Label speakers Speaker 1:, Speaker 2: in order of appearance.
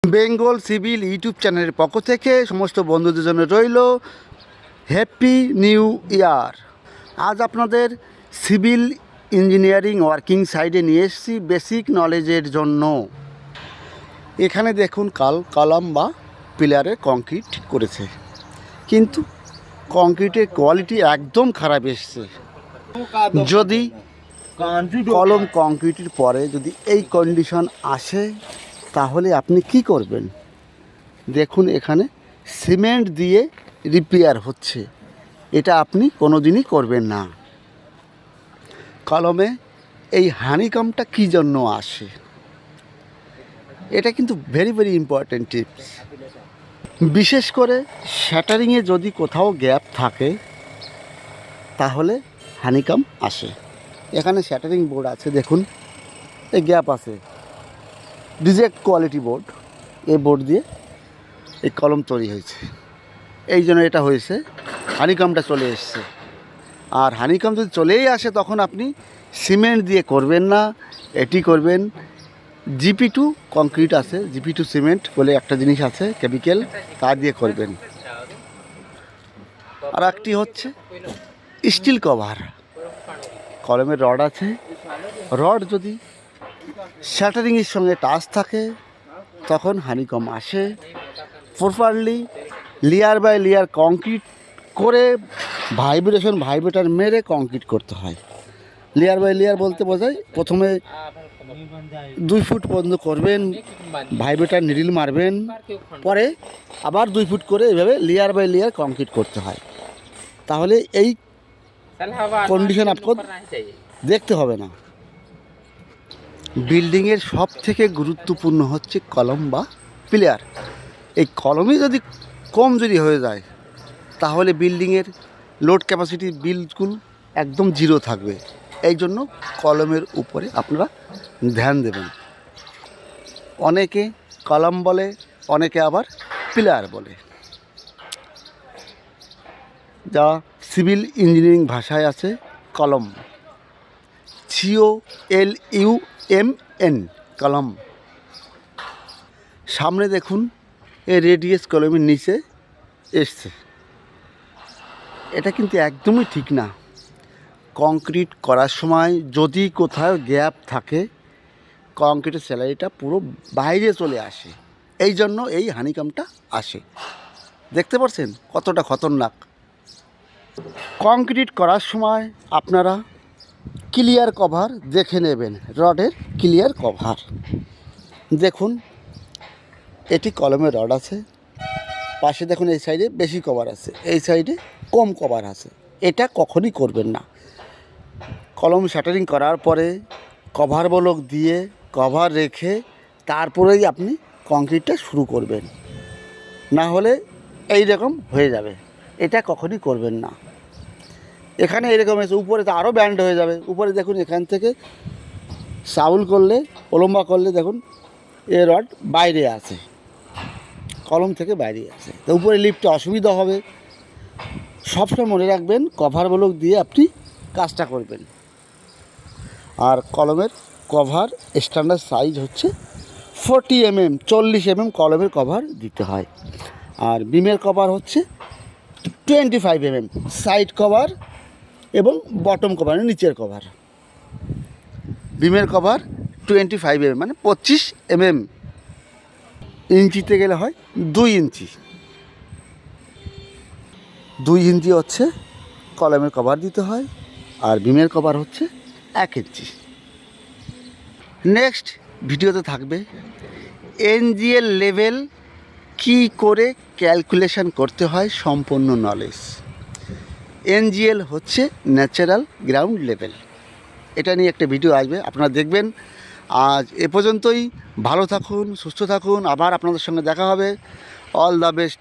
Speaker 1: Bengal civil YouTube চ্যানেলের পক্ষ থেকে সমস্ত বন্ধুদের জন্য রইল হ্যাপি নিউ ইয়ার। আজ আপনাদের সিভিল ইঞ্জিনিয়ারিং ওয়ার্কিং সাইডে নিয়ে এসেছি বেসিক নলেজের জন্য। এখানে দেখুন কলাম বা পিলারে কংক্রিট করেছে, কিন্তু কংক্রিটের কোয়ালিটি একদম খারাপ এসছে। যদি কলম কংক্রিটের পরে যদি এই কন্ডিশন আসে তাহলে আপনি কি করবেন? দেখুন এখানে সিমেন্ট দিয়ে রিপেয়ার হচ্ছে, এটা আপনি কোনো দিনই করবেন না। কলমে এই হানিকমটা কী জন্য আসে, এটা কিন্তু ভেরি ভেরি ইম্পর্ট্যান্ট টিপস। বিশেষ করে শ্যাটারিংয়ে যদি কোথাও গ্যাপ থাকে তাহলে হানিকম আসে। এখানে শ্যাটারিং বোর্ড আছে, দেখুন এই গ্যাপ আছে, রিজেক্ট কোয়ালিটি বোর্ড। এই বোর্ড দিয়ে এই কলম তৈরি হয়েছে, এই জন্য এটা হয়েছে, হানিকমটা চলে এসছে। আর হানিকম যদি চলেই আসে তখন আপনি সিমেন্ট দিয়ে করবেন না, এটি করবেন GP2 কংক্রিট আছে, GP2 সিমেন্ট বলে একটা জিনিস আছে কেমিক্যাল, তা দিয়ে করবেন। আর একটি হচ্ছে স্টিল কভার। কলমের রড আছে, রড যদি শ্যাটারিংয়ের সঙ্গে টাচ থাকে তখন হানিকম আসে। Properly layer by layer concrete করে ভাইব্রেটার মেরে কংক্রিট করতে হয়। লেয়ার বাই লেয়ার বলতে বোঝায় প্রথমে 2 ফুট পর্যন্ত করবেন, ভাইব্রেটার নিডল মারবেন, পরে আবার 2 ফুট করে এভাবে লেয়ার বাই লেয়ার কংক্রিট করতে হয়। তাহলে এই কন্ডিশন আপনাকে দেখতে হবে না। বিল্ডিংয়ের সব থেকে গুরুত্বপূর্ণ হচ্ছে কলম বা পিলার। এই কলমই যদি কমজোরি হয়ে যায় তাহলে বিল্ডিংয়ের লোড ক্যাপাসিটি বিলকুল একদম জিরো থাকবে। এই জন্য কলমের উপরে আপনারা ধ্যান দেবেন। অনেকে কলম বলে, অনেকে আবার পিলার বলে, যা সিভিল ইঞ্জিনিয়ারিং ভাষায় আছে কলম, COLUMN কলম। সামনে দেখুন এই রেডিয়াস কলমের নিচে এসছে, এটা কিন্তু একদমই ঠিক না। কংক্রিট করার সময় যদি কোথাও গ্যাপ থাকে কংক্রিটের স্যালারিটা পুরো বাইরে চলে আসে, এই জন্য এই হানিকমটা আসে। দেখতে পাচ্ছেন কতটা খতরনাক। কংক্রিট করার সময় আপনারা ক্লিয়ার কভার দেখে নেবেন, রডের ক্লিয়ার কভার দেখুন। এটি কলমের রড আছে, পাশে দেখুন এই সাইডে বেশি কভার আছে, এই সাইডে কম কভার আছে, এটা কখনই করবেন না। কলম শাটারিং করার পরে কভার ব্লক দিয়ে কভার রেখে তারপরেই আপনি কংক্রিটটা শুরু করবেন, না হলে এই রকম হয়ে যাবে, এটা কখনই করবেন না। এখানে এরকম এসে উপরে তো আরও ব্যান্ড হয়ে যাবে। উপরে দেখুন এখান থেকে সাউল করলে ওলম্বা করলে দেখুন এ রড বাইরে আছে, কলম থেকে বাইরে আছে, তো উপরে লিফটে অসুবিধা হবে। সবসময় মনে রাখবেন কভার ব্লক দিয়ে আপনি কাজটা করবেন। আর কলমের কভার স্ট্যান্ডার্ড সাইজ হচ্ছে 40 mm, 40 mm কলমের কভার দিতে হয়। আর বিমের কভার হচ্ছে 25 mm, সাইড কভার এবং বটম কভার নিচের কভার। বিমের কভার 25 mm মানে 25 mm, ইঞ্চিতে গেলে হয় 2 ইঞ্চি। 2 ইঞ্চি হচ্ছে কলমের কভার দিতে হয়, আর বিমের কভার হচ্ছে 1 ইঞ্চি। নেক্সট ভিডিওতে থাকবে NGL লেভেল কি করে ক্যালকুলেশন করতে হয়, সম্পূর্ণ নলেজ। NGL হচ্ছে ন্যাচারাল গ্রাউন্ড লেভেল, এটা নিয়ে একটা ভিডিও আসবে, আপনারা দেখবেন। আজ এ পর্যন্তই। ভালো থাকুন, সুস্থ থাকুন, আবার আপনাদের সঙ্গে দেখা হবে। All the best.